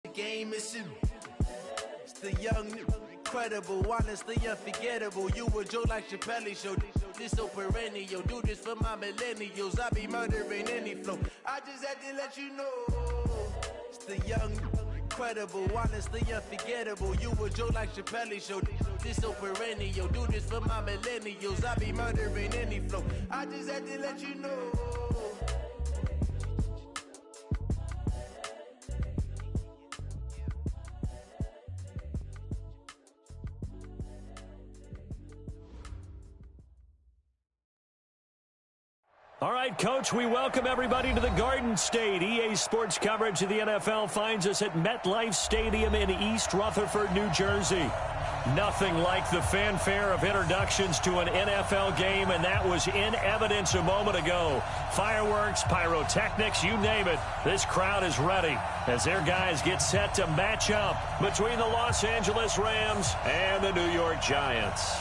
The game is you. It's the young, incredible, honestly unforgettable. You a Joe like Chappelle show. This so perennial. Do this for my millennials. I be murdering any flow. I just had to let you know. It's the young, incredible, honestly unforgettable. You a Joe like Chappelle show. This so perennial. Do this for my millennials. I be murdering any flow. I just had to let you know. All right, Coach, we welcome everybody to the Garden State. EA Sports coverage of the NFL finds us at MetLife Stadium in East Rutherford, New Jersey. Nothing like the fanfare of introductions to an NFL game, and that was in evidence a moment ago. Fireworks, pyrotechnics, you name it. This crowd is ready as their guys get set to match up between the Los Angeles Rams and the New York Giants.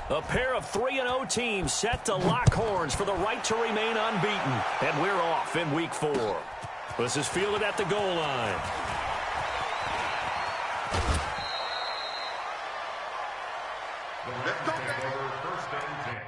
A pair of 3-0 teams set to lock horns for the right to remain unbeaten. And we're off in Week 4. This is fielded at the goal line. Let's go, first and 10.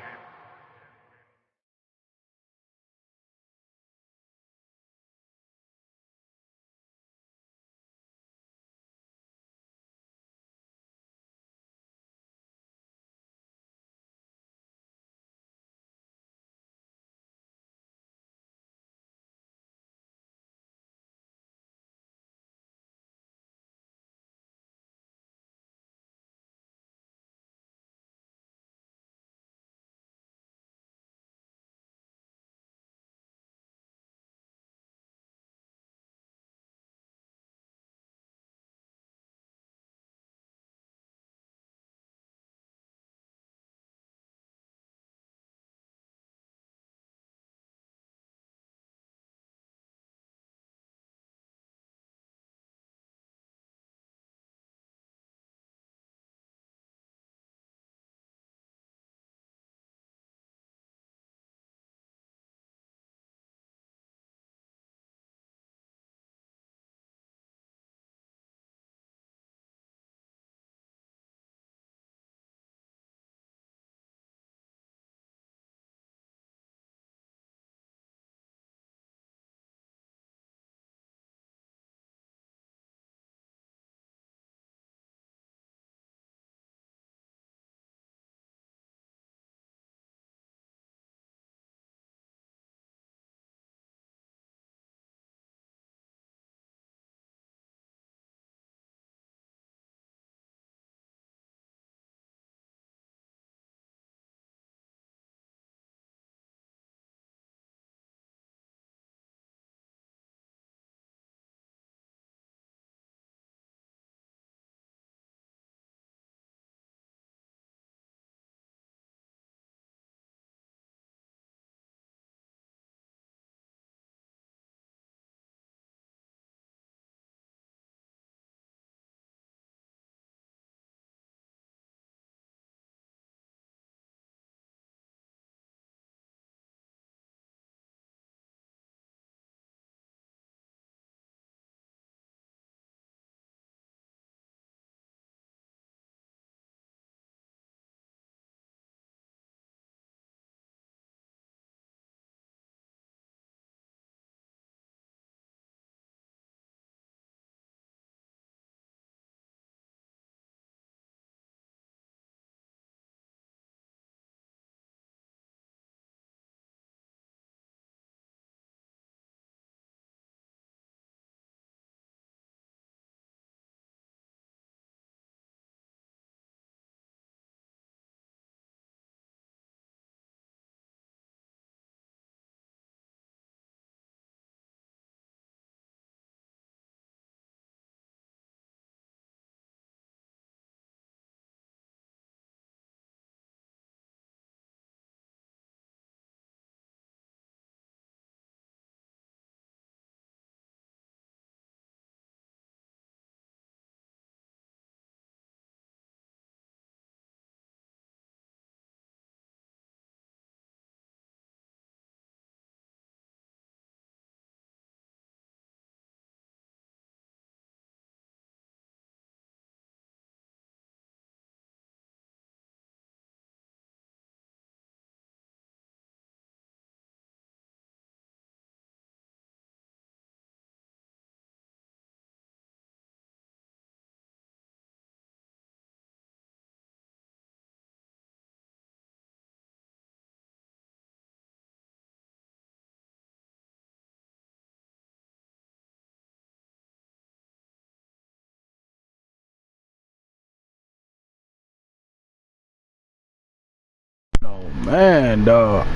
Man, dog.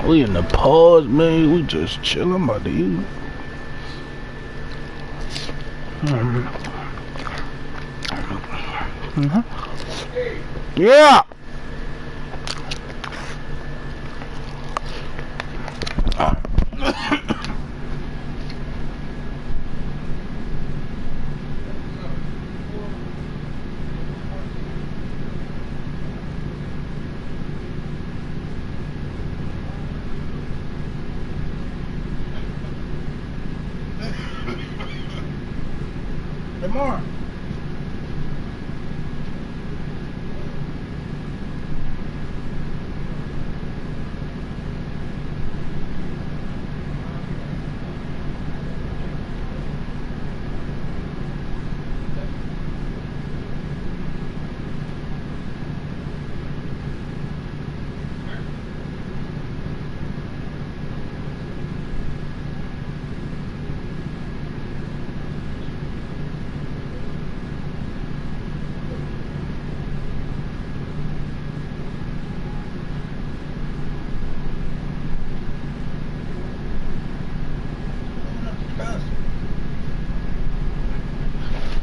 We in the pause, man. We just chilling. I'm about to eat. Yeah. More.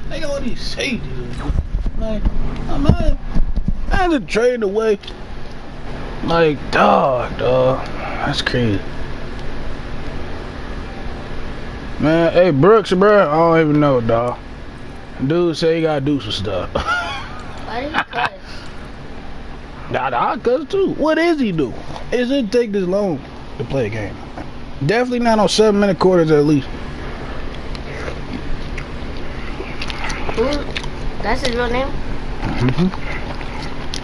They got all these safeties. Like, I had to trade away. Like, dog. That's crazy. Man, hey, Brooks, bro, I don't even know, dog. Dude say he gotta do some stuff. Why did he cuss? I cuss too. What is he do? It shouldn't take this long to play a game. Definitely not on 7-minute quarters at least. Who? That's his real name?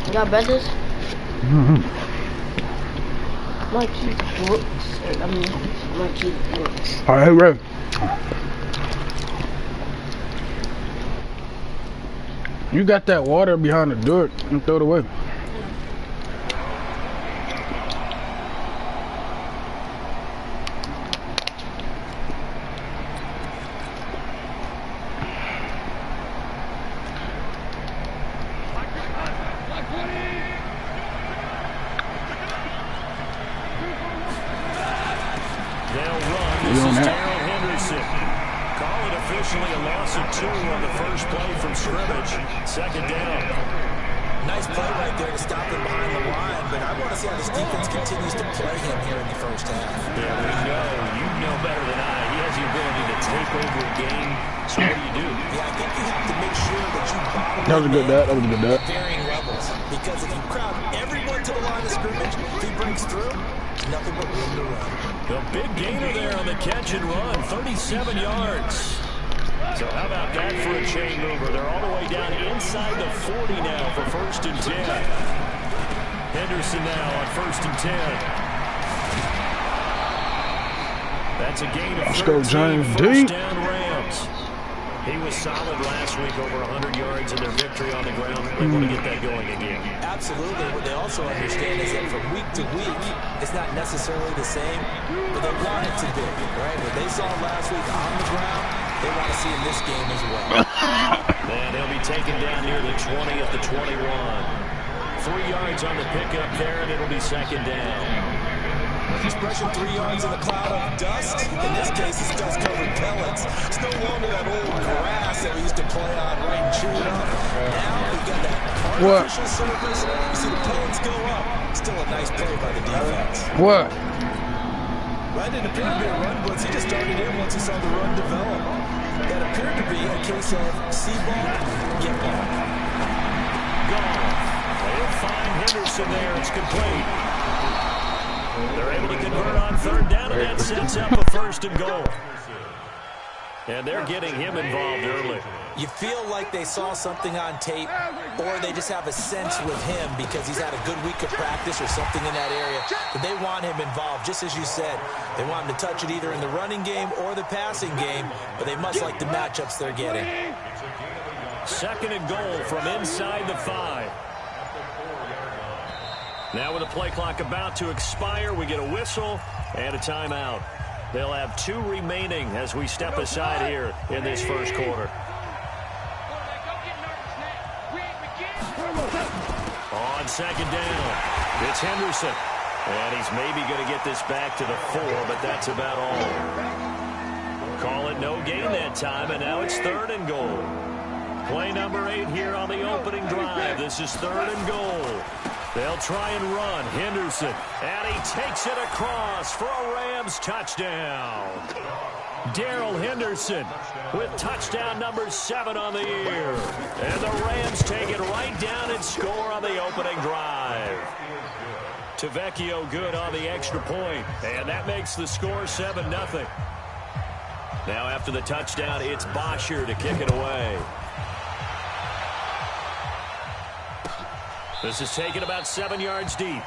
You got brothers? Marquis Brooks. Marquis Brooks. Alright, Ray. You got that water behind the door and throw it away. Officially a loss of 2 on the first play from scrimmage. Second down. Nice play right there to stop him behind the line, but I want to see how this defense continues to play him here in the first half. Yeah, we know. You know better than I. He has the ability to take over a game. So what do? Yeah, I think you have to make sure that you bottle that was a good that. That was a good that. Varying levels, because if you crowd everyone to the line of scrimmage, if he breaks through, nothing but room to run. The big gainer there on the catch and run, 37 yards. So how about that for a chain mover? They're all the way down inside the 40 now for 1st and 10. Henderson now on 1st and 10. That's a gain of 13. Let's go, James First down Rams. He was solid last week, over 100 yards in their victory on the ground. They want to get that going again. Absolutely. What they also understand is that from week to week, it's not necessarily the same, but they want it to be, right? What they saw last week on the ground, they want to see in this game as well. And he'll be taken down near the 20 at the 21. 3 yards on the pickup there, and it'll be second down. He's brushing 3 yards in a cloud of dust. In this case, it's dust-covered pellets. It's no longer that old grass that we used to play on right and chew it up. Now we've got that artificial surface. You see the pellets go up. Still a nice play by the defense. What? That didn't appear to be a run blitz. He just started in once he saw the run develop. That appeared to be a case of see ball, get ball. Gone. They'll find Henderson there. It's complete. They're able to convert on 3rd down, and that sets up a 1st and goal. And they're getting him involved early. You feel like they saw something on tape, or they just have a sense with him because he's had a good week of practice or something in that area, but they want him involved. Just as you said, they want him to touch it either in the running game or the passing game, but they must like the matchups they're getting. 2nd and goal from inside the 5. Now with the play clock about to expire, we get a whistle and a timeout. They'll have 2 remaining as we step aside here in this first quarter. On 2nd down. It's Henderson. And he's maybe going to get this back to the 4, but that's about all. Call it no gain that time, and now it's 3rd and goal. Play number 8 here on the opening drive. This is 3rd and goal. They'll try and run. Henderson, and he takes it across for a Rams touchdown. Darrell Henderson with touchdown number 7 on the year. And the Rams take it right down and score on the opening drive. Tavecchio good on the extra point, and that makes the score 7-0. Now after the touchdown, it's Bosher to kick it away. This is taken about 7 yards deep.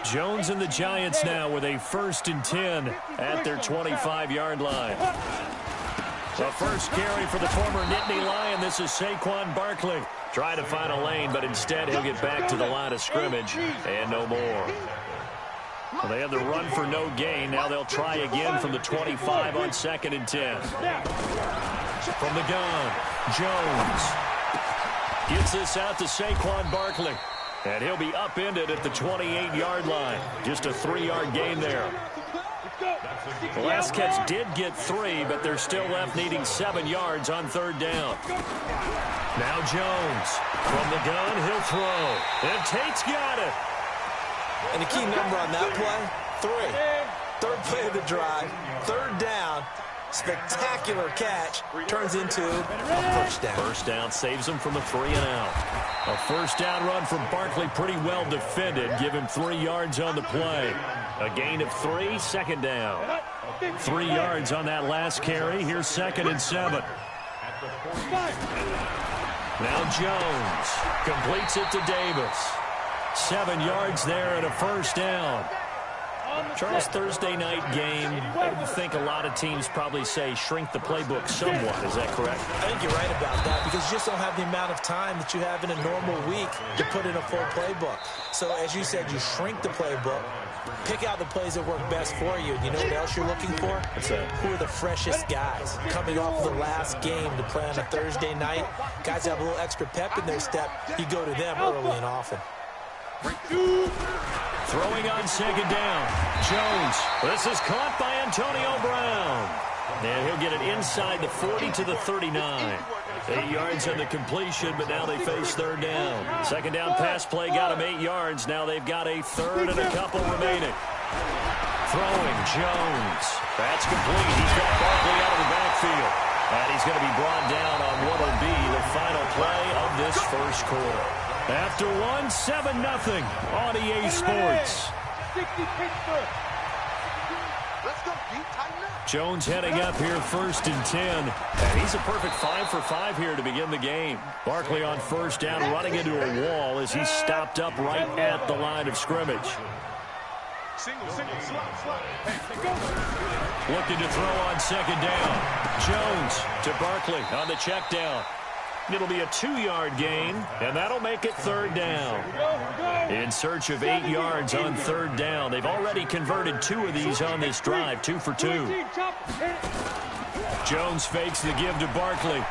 Jones and the Giants now with a 1st and 10 at their 25-yard line. The first carry for the former Nittany Lion. This is Saquon Barkley. Trying to find a lane, but instead he'll get back to the line of scrimmage and no more. Well, they had the run for no gain. Now they'll try again from the 25 on 2nd and 10. From the gun, Jones gets this out to Saquon Barkley. And he'll be upended at the 28-yard line. Just a 3-yard gain there. The last catch did get 3, but they're still left needing 7 yards on 3rd down. Now Jones from the gun, he'll throw. And Tate's got it. And the key number on that play, 3. 3rd play of the drive, 3rd down. Spectacular catch turns into a 1st down. 1st down saves him from a 3 and out. A 1st down run from Barkley, pretty well defended. Give him 3 yards on the play. A gain of 3, 2nd down. 3 yards on that last carry. Here's 2nd and 7. Now Jones completes it to Davis. 7 yards there and a 1st down. Charles, Thursday night game, I think a lot of teams probably say shrink the playbook somewhat. Is that correct? I think you're right about that because you just don't have the amount of time that you have in a normal week to put in a full playbook. So, as you said, you shrink the playbook, pick out the plays that work best for you. You know what else you're looking for? What's that? Who are the freshest guys coming off the last game to play on a Thursday night? Guys have a little extra pep in their step. You go to them early and often. Throwing on 2nd down. Jones. This is caught by Antonio Brown. And he'll get it inside the 40 to the 39. 8 yards on the completion, but now they face 3rd down. 2nd down pass play got him 8 yards. Now they've got a 3rd and a couple remaining. Throwing, Jones. That's complete. He's got Barkley out of the backfield. And he's going to be brought down on what will be the final play of this 1st quarter. After 7-0 on EA Sports. Jones heading up here 1st and 10. And he's a perfect 5 for 5 here to begin the game. Barkley on 1st down running into a wall as he's stopped up right at the line of scrimmage. Looking to throw on 2nd down. Jones to Barkley on the check down. It'll be a 2-yard gain, and that'll make it 3rd down. In search of 8 yards on 3rd down. They've already converted 2 of these on this drive, 2 for 2. Jones fakes the give to Barkley.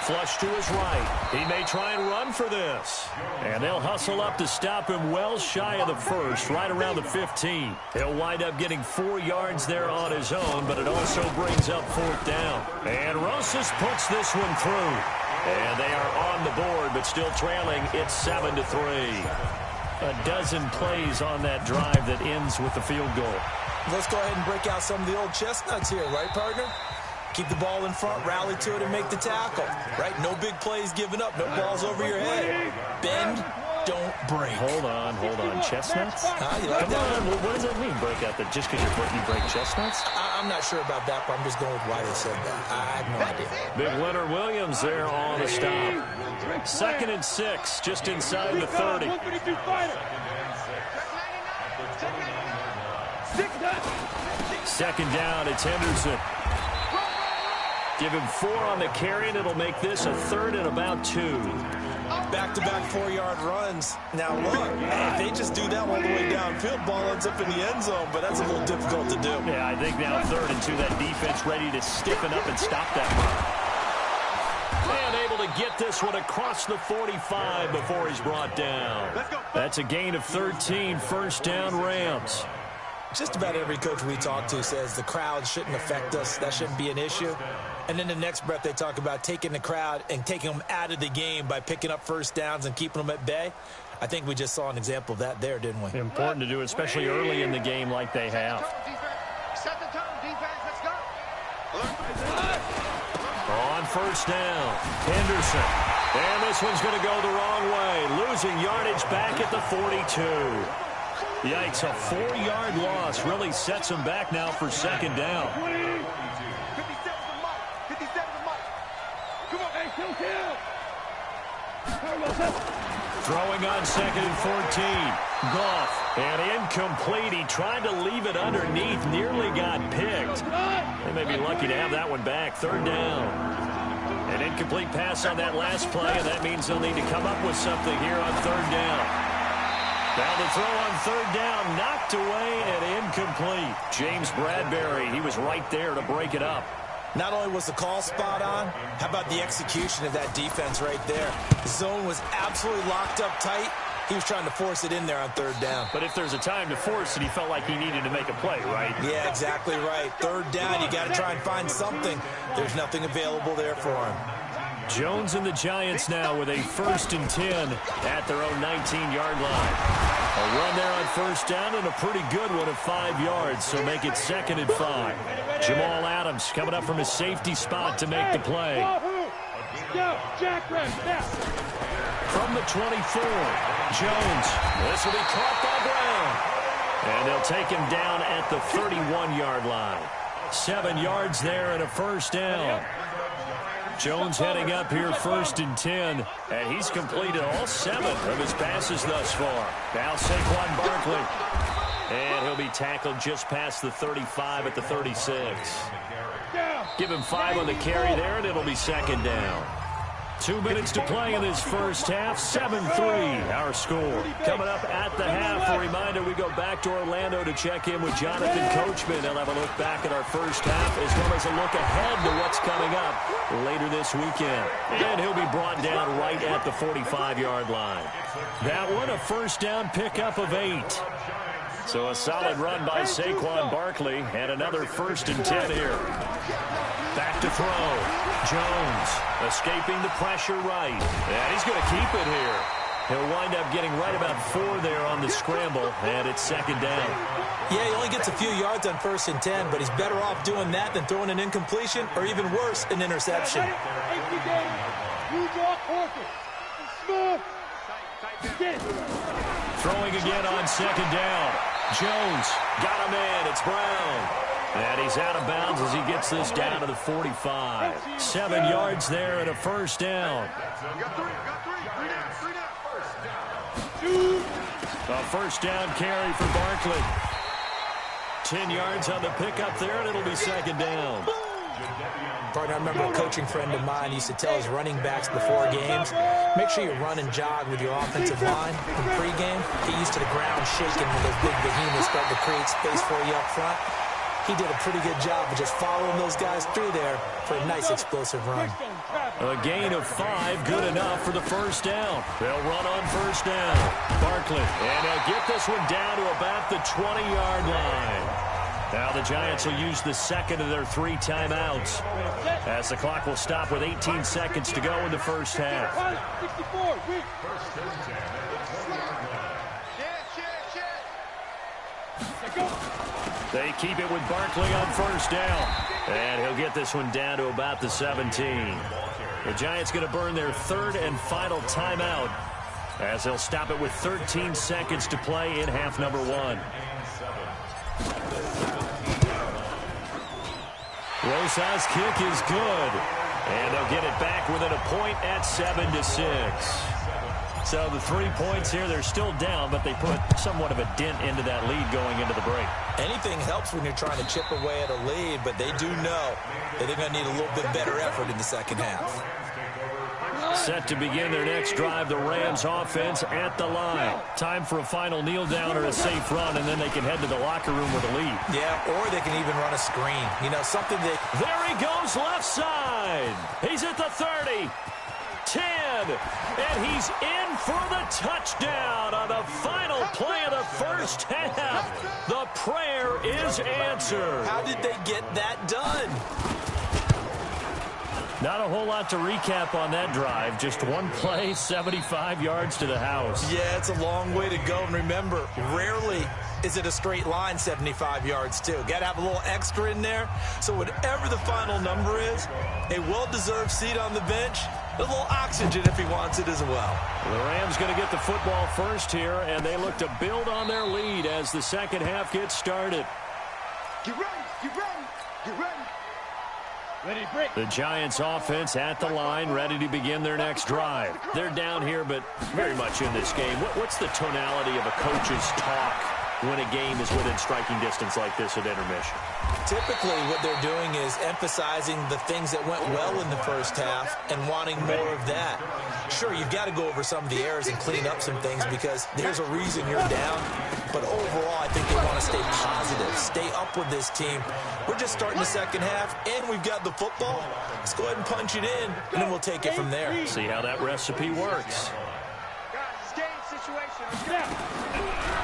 Flush to his right. He may try and run for this. And they'll hustle up to stop him well shy of the 1st, right around the 15. He'll wind up getting 4 yards there on his own, but it also brings up 4th down. And Rosas puts this one through. And they are on the board, but still trailing. It's 7-3. A dozen plays on that drive that ends with the field goal. Let's go ahead and break out some of the old chestnuts here, right, partner? Keep the ball in front, rally to it, and make the tackle. Right? No big plays given up. No balls over your head. Bend, don't break. Hold on. Chestnuts? You like Come on. What does that mean, break out? Just because you break chestnuts? I'm not sure about that, but I'm just going with why they said that. I have no idea. Big Leonard Williams there on the stop. 2nd and 6, just inside the 30. 2nd down, it's Henderson. Give him 4 on the carry, and it'll make this a 3rd and about 2. back-to-back 4-yard runs. Now, look, if they just do that all the way downfield, ball ends up in the end zone, but that's a little difficult to do. Yeah, I think now 3rd and 2, that defense ready to stiffen up and stop that run. And able to get this one across the 45 before he's brought down. That's a gain of 13, first down Rams. Just about every coach we talk to says the crowd shouldn't affect us. That shouldn't be an issue. And then the next breath they talk about taking the crowd and taking them out of the game by picking up first downs and keeping them at bay. I think we just saw an example of that there, didn't we? Important to do, especially early in the game like they have. Set the tone, defense, let's go. On first down, Henderson. And this one's going to go the wrong way. Losing yardage back at the 42. Yikes, a 4-yard loss really sets him back now for second down. 57 to Mike. Come on, hey, kill. Throwing on 2nd and 14. Goff, and incomplete. He tried to leave it underneath, nearly got picked. They may be lucky to have that one back. 3rd down. An incomplete pass on that last play, and that means they'll need to come up with something here on 3rd down. Now the throw on 3rd down, knocked away and incomplete. James Bradbury, he was right there to break it up. Not only was the call spot on, how about the execution of that defense right there? The zone was absolutely locked up tight. He was trying to force it in there on 3rd down. But if there's a time to force it, he felt like he needed to make a play, right? Yeah, exactly right. 3rd down, you got to try and find something. There's nothing available there for him. Jones and the Giants now with a 1st and 10 at their own 19-yard line. A run there on 1st down and a pretty good one of 5 yards, so make it 2nd and 5. Jamal Adams coming up from his safety spot to make the play. From the 24, Jones. This will be caught by Brown. And they'll take him down at the 31-yard line. 7 yards there and a 1st down. Jones heading up here 1st and 10, and he's completed all 7 of his passes thus far. Now Saquon Barkley, and he'll be tackled just past the 35 at the 36. Give him 5 on the carry there, and it'll be 2nd down. 2 minutes to play in this first half. 7-3 our score. Coming up at the half, a reminder we go back to Orlando to check in with Jonathan Coachman. They'll have a look back at our first half as well as a look ahead to what's coming up later this weekend. And he'll be brought down right at the 45-yard line. That one a 1st down pickup of 8. So a solid run by Saquon Barkley and another 1st and 10 here. Back to throw. Jones escaping the pressure right. And he's going to keep it here. He'll wind up getting right about 4 there on the scramble, and it's 2nd down. Yeah, he only gets a few yards on 1st and 10, but he's better off doing that than throwing an incompletion or even worse, an interception. Throwing again on 2nd down. Jones got him in. It's Brown. And he's out of bounds as he gets this down to the 45. 7 yards there and a 1st down. A 1st down carry for Barkley. 10 yards on the pickup there, and it'll be 2nd down. Partner, I remember a coaching friend of mine used to tell his running backs before games, make sure you run and jog with your offensive line in pregame. Get used to the ground shaking when those big behemoths start to create space for you up front. He did a pretty good job of just following those guys through there for a nice explosive run. A gain of 5, good enough for the 1st down. They'll run on 1st down. Barkley, and they'll get this one down to about the 20-yard line. Now the Giants will use the 2nd of their 3 timeouts as the clock will stop with 18 seconds to go in the first half. They keep it with Barkley on 1st down. And he'll get this one down to about the 17. The Giants going to burn their 3rd and final timeout as they'll stop it with 13 seconds to play in half number 1. Rosa's kick is good. And they'll get it back within a point at 7-6. So the 3 points here, they're still down, but they put somewhat of a dent into that lead going into the break. Anything helps when you're trying to chip away at a lead, but they do know that they're going to need a little bit better effort in the second half. Set to begin their next drive, the Rams offense at the line. Time for a final kneel down or a safe run, and then they can head to the locker room with a lead. Yeah, or they can even run a screen. You know, something that... There he goes left side. He's at the 30. 10, and he's in for the touchdown on the final play of the first half. The prayer is answered. How did they get that done? Not a whole lot to recap on that drive. Just one play, 75 yards to the house. Yeah, it's a long way to go. And remember, rarely is it a straight line 75 yards, too. Got to have a little extra in there. So whatever the final number is, a well-deserved seat on the bench, a little oxygen if he wants it as well. The Rams going to get the football first here, and they look to build on their lead as the second half gets started. Get ready, get ready, get ready. Ready, break. The Giants offense at the line, ready to begin their next drive. They're down here, but very much in this game. What's the tonality of a coach's talk when a game is within striking distance like this at intermission? Typically, what they're doing is emphasizing the things that went well in the first half and wanting more of that. Sure, you've got to go over some of the errors and clean up some things because there's a reason you're down. But overall, I think they want to stay positive, stay up with this team. We're just starting the second half, and we've got the football. Let's go ahead and punch it in, and then we'll take it from there. See how that recipe works. Guys, it's game situation. Let's go.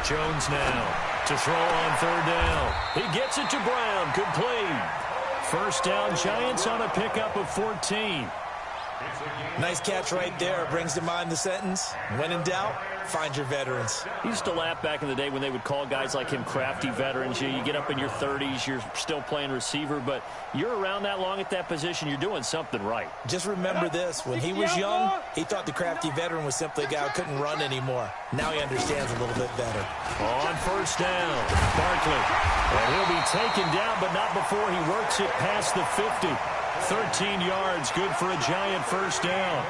Jones now to throw on third down. He gets it to Brown. Complete. First down, Giants on a pickup of 14. Nice catch right there. Brings to mind the sentence, when in doubt, find your veterans. He used to laugh back in the day when they would call guys like him crafty veterans. You get up in your 30s, you're still playing receiver, but you're around that long at that position, you're doing something right. Just remember this. When he was young, he thought the crafty veteran was simply a guy who couldn't run anymore. Now he understands a little bit better. On first down, Barkley. And he'll be taken down, but not before he works it past the 50. 13 yards, good for a Giant first down.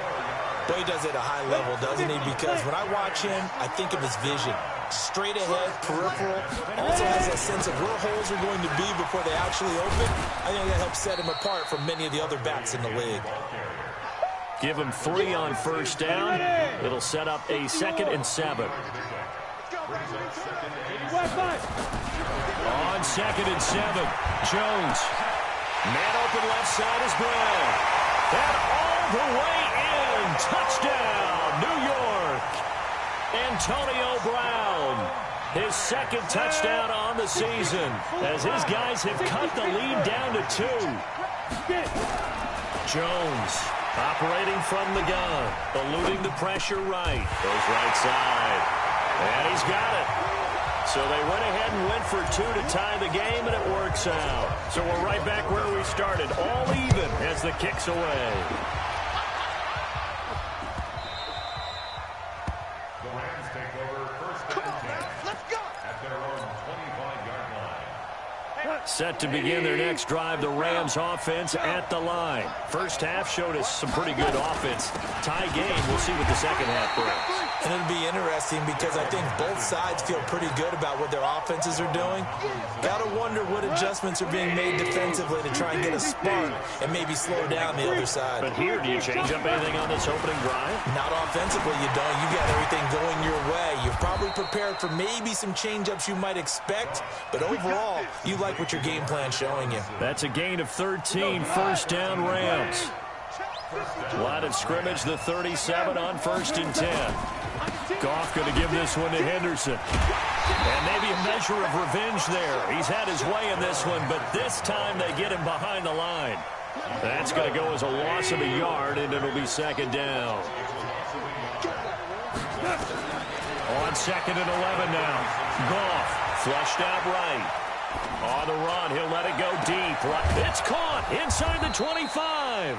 Boy, he does it at a high level, doesn't he? Because when I watch him, I think of his vision. Straight ahead, peripheral. Also has that sense of where holes are going to be before they actually open. I think that helps set him apart from many of the other backs in the league. Give him 3 on first down. It'll set up a 2nd and 7. On 2nd and 7, Jones. Man open left side is Brown. And all the way in. Touchdown, New York. Antonio Brown. His 2nd touchdown on the season as his guys have cut the lead down to 2. Jones operating from the gun. Eluding the pressure right. Goes right side. And he's got it. So they went ahead and went for 2 to tie the game, and it works out. So we're right back where we started, all even as the kick's away. The Rams take over first and 10 at their own 25-yard line. Set to begin their next drive, the Rams offense at the line. First half showed us some pretty good offense. Tie game, we'll see what the second half brings. And it'll be interesting because I think both sides feel pretty good about what their offenses are doing. Got to wonder what adjustments are being made defensively to try and get a spark and maybe slow down the other side. But here, do you change up anything on this opening drive? Not offensively, you don't. You got everything going your way. You're probably prepared for maybe some change-ups you might expect, but overall, you like what your game plan's showing you. That's a gain of 13, first down Rams. Line of scrimmage, the 37 on 1st and 10. Goff going to give this one to Henderson. And maybe a measure of revenge there. He's had his way in this one, but this time they get him behind the line. That's going to go as a loss of a yard, and it'll be 2nd down. On 2nd and 11 now. Goff flushed out right. On the run, he'll let it go deep. It's caught inside the 25.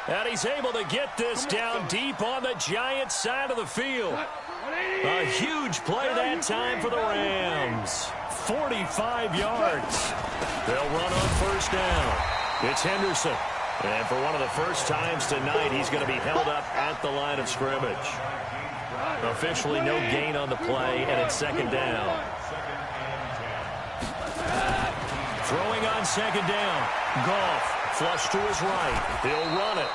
And he's able to get this down deep on the Giants side of the field. A huge play that time for the Rams. 45 yards. They'll run on first down. It's Henderson. And for one of the first times tonight, he's going to be held up at the line of scrimmage. Officially no gain on the play, and it's 2nd down. Throwing on 2nd down. Goff flush to his right. He'll run it.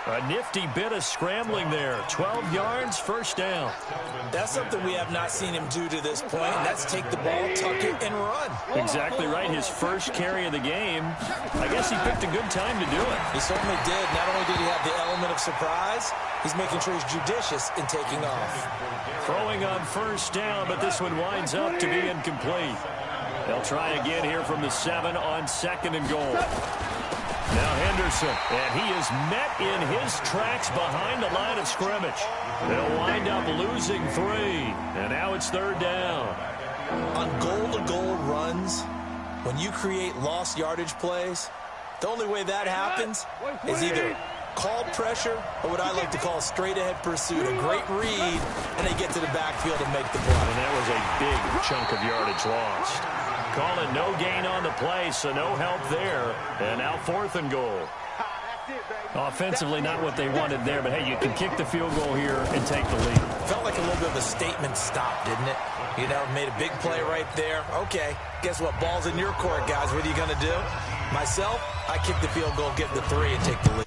A nifty bit of scrambling there. 12 yards, first down. That's something we have not seen him do to this point, and that's take the ball, tuck it, and run. Exactly right. His first carry of the game. I guess he picked a good time to do it. He certainly did. Not only did he have the element of surprise, he's making sure he's judicious in taking off. Throwing on first down, but this one winds up to be incomplete. They'll try again here from the 7 on 2nd and goal. Now Henderson, and he is met in his tracks behind the line of scrimmage. They'll wind up losing 3, and now it's 3rd down. On goal-to-goal runs, when you create lost yardage plays, the only way that happens is either called pressure or what I like to call straight-ahead pursuit, a great read, and they get to the backfield and make the play. And that was a big chunk of yardage lost. Calling no gain on the play, so no help there. And now 4th and goal. Offensively, not what they wanted there, but hey, you can kick the field goal here and take the lead. Felt like a little bit of a statement stop, didn't it? You know, made a big play right there. Okay, guess what? Ball's in your court, guys. What are you going to do? Myself, I kick the field goal, get the 3, and take the lead.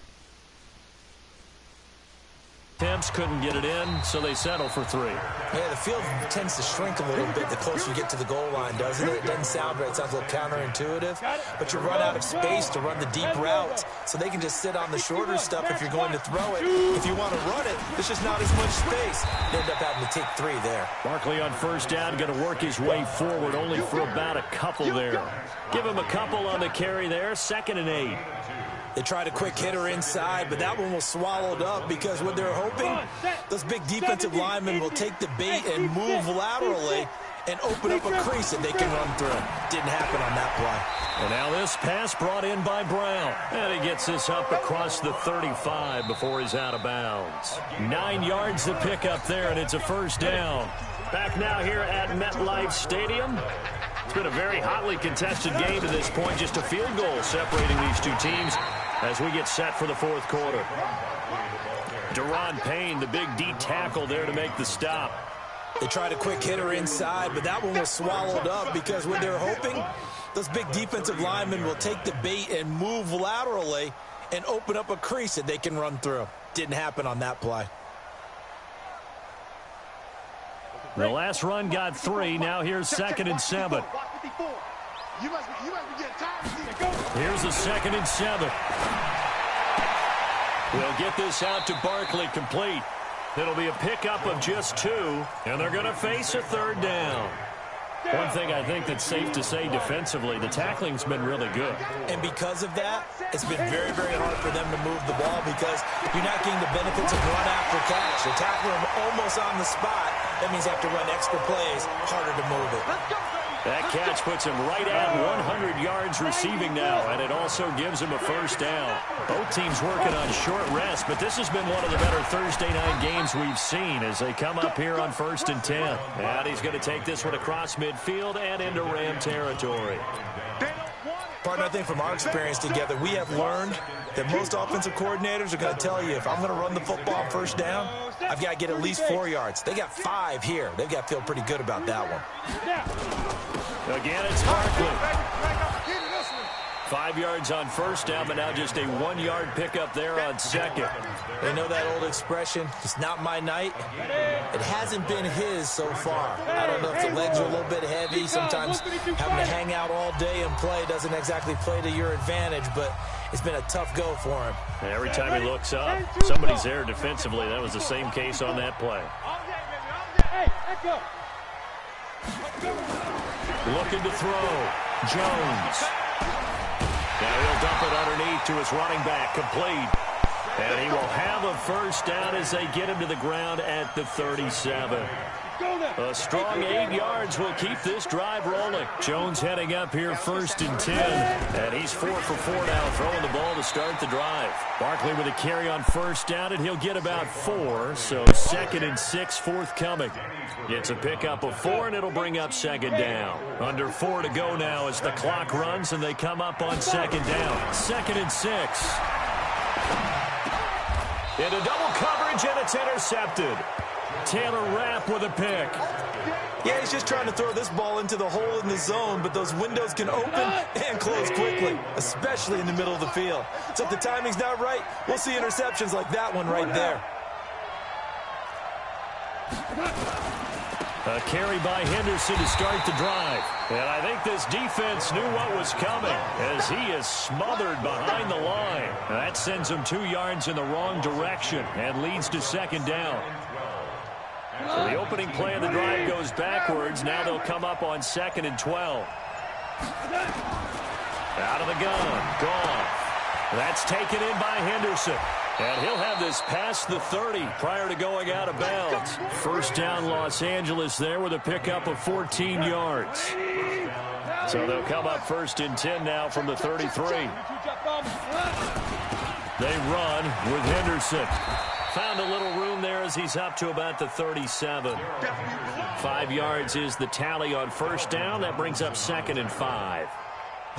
Attempts couldn't get it in, so they settle for 3. Yeah, the field tends to shrink a little bit the closer you get to the goal line, doesn't it? It doesn't sound right. It sounds a little counterintuitive. But you run out of space to run the deep routes, so they can just sit on the shorter stuff if you're going to throw it. If you want to run it, there's just not as much space. They end up having to take 3 there. Barkley on first down, going to work his way forward, only for about a couple there. Give him a couple on the carry there, 2nd and 8. They tried a quick hitter inside, but that one was swallowed up because what they're hoping, those big defensive linemen will take the bait and move laterally and open up a crease that they can run through. Didn't happen on that play. And now this pass brought in by Brown. And he gets this up across the 35 before he's out of bounds. 9 yards to pick up there, and it's a first down. Back now here at MetLife Stadium. It's been a very hotly contested game to this point. Just a field goal separating these two teams as we get set for the 4th quarter. Deron Payne, the big D tackle there to make the stop. They tried a quick hitter inside, but that one was swallowed up because what they're hoping, those big defensive linemen will take the bait and move laterally and open up a crease that they can run through. Didn't happen on that play. The last run got 3. Now here's 2nd and 7. Here's a 2nd and 7. We'll get this out to Barkley complete. It'll be a pickup of just 2, and they're going to face a 3rd down. One thing I think that's safe to say defensively, the tackling's been really good. And because of that, it's been very, very hard for them to move the ball because you're not getting the benefits of run after catch. They're tackling them almost on the spot. That means they have to run extra plays, harder to move it. That catch puts him right at 100 yards receiving now, and it also gives him a first down. Both teams working on short rest, but this has been one of the better Thursday night games we've seen as they come up here on 1st and 10. And he's going to take this one across midfield and into Ram territory. Partner, I think from our experience together, we have learned that most offensive coordinators are going to tell you, if I'm going to run the football on first down, I've got to get at least 4 yards. They got 5 here. They've got to feel pretty good about that one. Again, it's Barkley. 5 yards on first down, but now just a 1-yard pickup there on 2nd. They know that old expression, it's not my night. It hasn't been his so far. I don't know if the legs are a little bit heavy. Sometimes having to hang out all day and play doesn't exactly play to your advantage, but it's been a tough go for him. And every time he looks up, somebody's there defensively. That was the same case on that play. Looking to throw. Jones. Now he'll dump it underneath to his running back. Complete. And he will have a first down as they get him to the ground at the 37. A strong 8 yards will keep this drive rolling. Jones heading up here 1st and 10. And he's 4 for 4 now, throwing the ball to start the drive. Barkley with a carry on first down, and he'll get about 4. So 2nd and 6 forthcoming. It's a pickup of 4, and it'll bring up 2nd down. Under 4 to go now as the clock runs, and they come up on 2nd down. 2nd and 6. Into double coverage, and it's intercepted. Taylor Rapp with a pick. Yeah, he's just trying to throw this ball into the hole in the zone, but those windows can open and close quickly, especially in the middle of the field. So if the timing's not right, we'll see interceptions like that one right there. A carry by Henderson to start the drive. And I think this defense knew what was coming as he is smothered behind the line. That sends him 2 yards in the wrong direction and leads to second down. So the opening play of the drive goes backwards. Now they'll come up on 2nd and 12. Out of the gun. Gone. That's taken in by Henderson. And he'll have this past the 30 prior to going out of bounds. First down Los Angeles there with a pickup of 14 yards. So they'll come up 1st and 10 now from the 33. They run with Henderson. Found a little room there as he's up to about the 37. 5 yards is the tally on first down. That brings up 2nd and 5.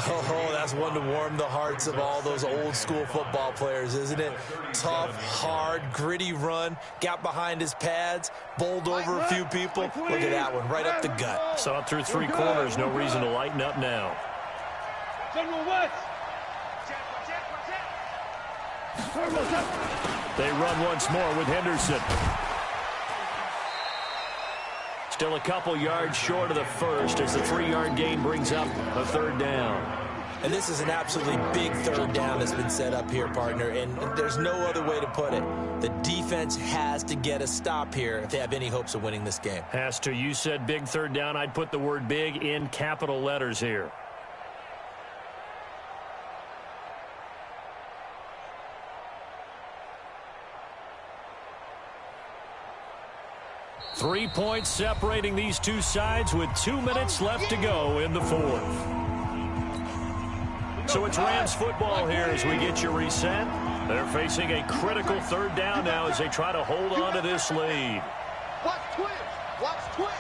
Oh, that's one to warm the hearts of all those old school football players, isn't it? Tough, hard, gritty run, got behind his pads, bowled over a few people. Look at that one, right up the gut. Saw it through 3 quarters, no reason to lighten up now. They run once more with Henderson. Still a couple yards short of the first as the 3-yard gain brings up a 3rd down. And this is an absolutely big 3rd down that's been set up here, partner, and there's no other way to put it. The defense has to get a stop here if they have any hopes of winning this game. Has to. You said big 3rd down. I'd put the word big in capital letters here. Three points separating these two sides with 2 minutes left to go in the 4th. So it's Rams football here as we get you reset. They're facing a critical 3rd down now as they try to hold on to this lead. Watch twins. Watch twins.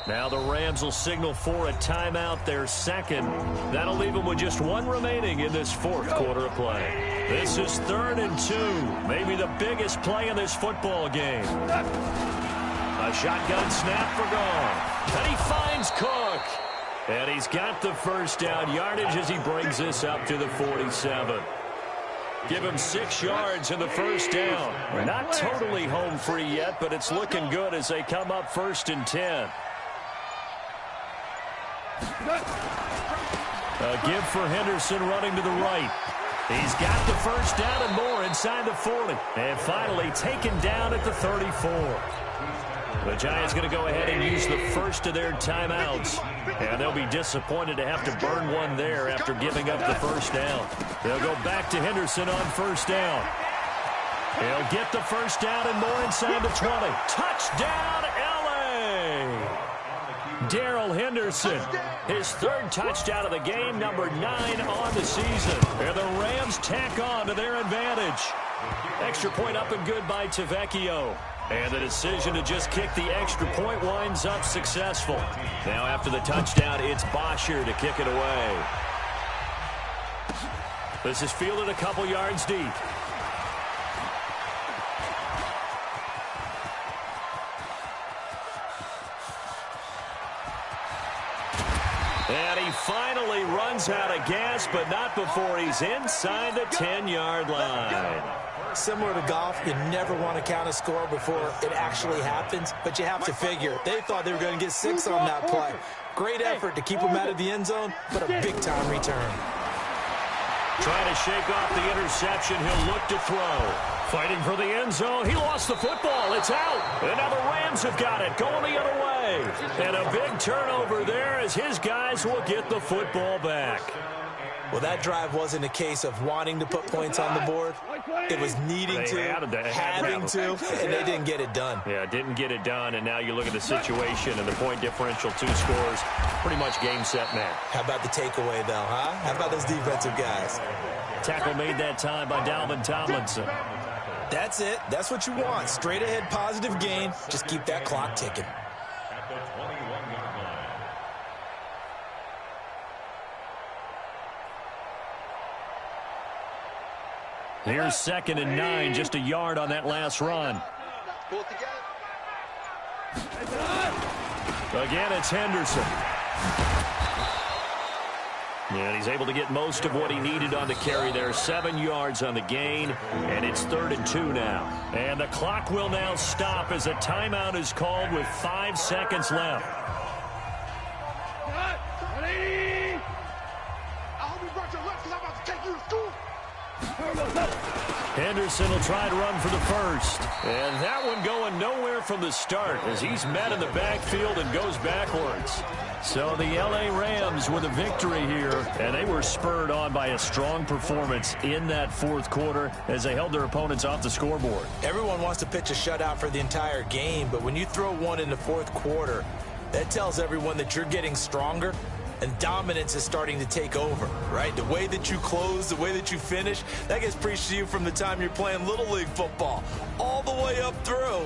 Now the Rams will signal for a timeout, their 2nd. That'll leave them with just 1 remaining in this 4th quarter of play. This is 3rd and 2, maybe the biggest play in this football game. A shotgun snap for gone. And he finds Cook. And he's got the first down yardage as he brings this up to the 47. Give him 6 yards in the first down. Not totally home free yet, but it's looking good as they come up 1st and 10. A give for Henderson running to the right. He's got the first down and more inside the 40. And finally taken down at the 34. The Giants going to go ahead and use the first of their timeouts. And they'll be disappointed to have to burn one there after giving up the first down. They'll go back to Henderson on first down. He'll get the first down and more inside the 20. Touchdown, LA! Darrell Henderson, his 3rd touchdown of the game, number 9 on the season. And the Rams tack on to their advantage. Extra point up and good by Tavecchio. And the decision to just kick the extra point winds up successful. Now after the touchdown, it's Bosher to kick it away. This is fielded a couple yards deep. And he finally runs out of gas, but not before he's inside the 10-yard line. Similar to golf, you never want to count a score before it actually happens, but you have to figure they thought they were going to get 6 on that play. Great effort to keep them out of the end zone, but a big-time return. Trying to shake off the interception, he'll look to throw. Fighting for the end zone, he lost the football, it's out. And now the Rams have got it, going the other way. And a big turnover there as his guys will get the football back. Well, that drive wasn't a case of wanting to put points on the board. It was needing to, having to, and they didn't get it done. Yeah, didn't get it done, and now you look at the situation and the point differential, 2 scores, pretty much game, set, match. How about the takeaway, though, huh? How about those defensive guys? Tackle made that time by Dalvin Tomlinson. That's it. That's what you want. Straight ahead positive gain. Just keep that clock ticking. At the 21-yard line. Here's 2nd and 9, just a yard on that last run. Pull it together. Again, it's Henderson. And he's able to get most of what he needed on the carry there. 7 yards on the gain, and it's 3rd and 2 now. And the clock will now stop as a timeout is called with 5 seconds left. I hope you brought your lunch because I'm about to take you to school. Henderson will try to run for the first. And that one going nowhere from the start as he's met in the backfield and goes backwards. So the L.A. Rams with a victory here, and they were spurred on by a strong performance in that 4th quarter as they held their opponents off the scoreboard. Everyone wants to pitch a shutout for the entire game, but when you throw one in the 4th quarter, that tells everyone that you're getting stronger and dominance is starting to take over, right? The way that you close, the way that you finish, that gets preached to you from the time you're playing Little League football all the way up through.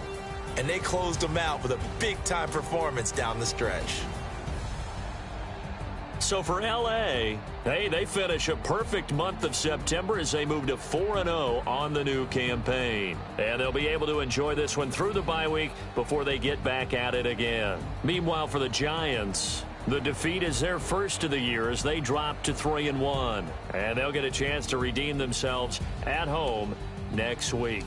And they closed them out with a big-time performance down the stretch. So for L.A., they finish a perfect month of September as they move to 4-0 on the new campaign. And they'll be able to enjoy this one through the bye week before they get back at it again. Meanwhile, for the Giants, the defeat is their first of the year as they drop to 3-1. And they'll get a chance to redeem themselves at home next week.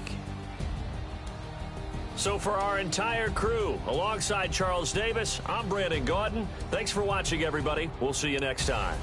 So for our entire crew, alongside Charles Davis, I'm Brandon Gaudin. Thanks for watching, everybody. We'll see you next time.